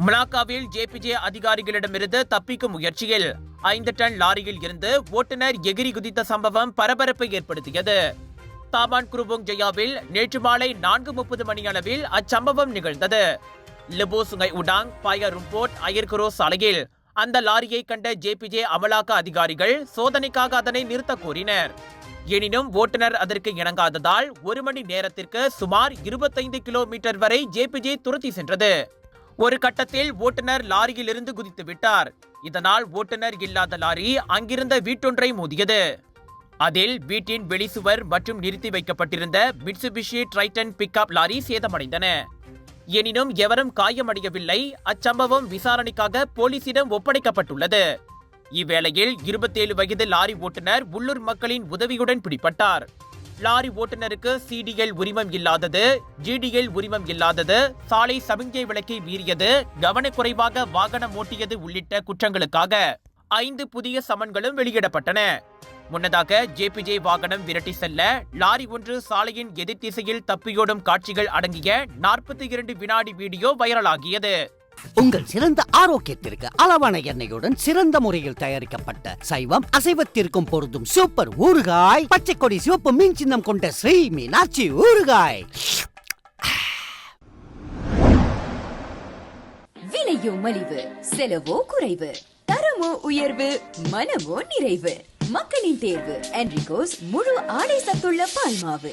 மலாக்காவில் JPJ அதிகாரிகளிடமிருந்து தப்பிக்கும் முயற்சியில் 5 ton லாரியில் இருந்து ஓட்டுநர் எகிரி குதித்த சம்பவம் பரபரப்பை ஏற்படுத்தியது. தாமான் குருபோங் ஜயாவில் நேற்று மாலை 4:30 மணியளவில் அச்சம்பவம் நிகழ்ந்தது. லிபோ சுங்கை உடாங் பாயா ரும்போட் அயர்குரோ சாலையில் அந்த லாரியை கண்ட ஜேபிஜே அமலாக்க அதிகாரிகள் சோதனைக்காக அதனை நிறுத்த கோரினர். எனினும் ஓட்டுநர் அதற்கு இணங்காததால் 1 மணி நேரத்திற்கு சுமார் 25 கிலோமீட்டர் வரை ஜேபிஜே துரத்தி சென்றது. ஒரு கட்டத்தில் ஓட்டுநர் லாரியில் இருந்து குதித்து விட்டார். இதனால் ஓட்டுநர் இல்லாத லாரி அங்கிருந்த வீட்டொன்றை மோதியது. அதில் வீட்டின் வெளிசுவர் மற்றும் நிறுத்தி வைக்கப்பட்டிருந்த மிட்சுபிஷி ட்ரைட்டன் பிக்அப் லாரி சேதமடைந்தன. எனினும் எவரும் காயமடையவில்லை. அச்சம்பவம் விசாரணைக்காக போலீசிடம் ஒப்படைக்கப்பட்டுள்ளது. இவ்வேளையில் 27 வயது லாரி ஓட்டுநர் உள்ளூர் மக்களின் உதவியுடன் பிடிபட்டார். லாரி ஓட்டுநருக்கு சிடிஎல் உரிமம் இல்லாதது, ஜிடிஎல் உரிமம் இல்லாதது, சாலை சமிஞ்சை விளக்கை மீறியது, கவனக்குறைவாக வாகனம் ஓட்டியது உள்ளிட்ட குற்றங்களுக்காக 5 புதிய சமன்களும் வெளியிடப்பட்டன. முன்னதாக ஜேபிஜே வாகனம் விரட்டி செல்ல லாரி ஒன்று சாலையின் எதிர் திசையில் தப்பியோடும் காட்சிகள் அடங்கிய 42 வினாடி வீடியோ வைரலாகியது. உங்கள் சிறந்த ஆரோக்கியத்திற்கு அளவான எண்ணெயுடன் சிறந்த முறையில் தயாரிக்கப்பட்ட சைவம் அசைவத்திற்கும் பொருந்தும் சூப்பர் ஊறுகாய், பச்சை கொடி சிவப்பு மீன் சின்னம் கொண்ட ஸ்ரீ மீனாட்சி ஊறுகாய். விலையோ மலிவு, செலவோ குறைவு, தரமோ உயர்வு, மனமோ நிறைவு. மக்களின் தேர்வு என்ரிகோஸ் முழு ஆடை சத்துள்ள பால்மாவு.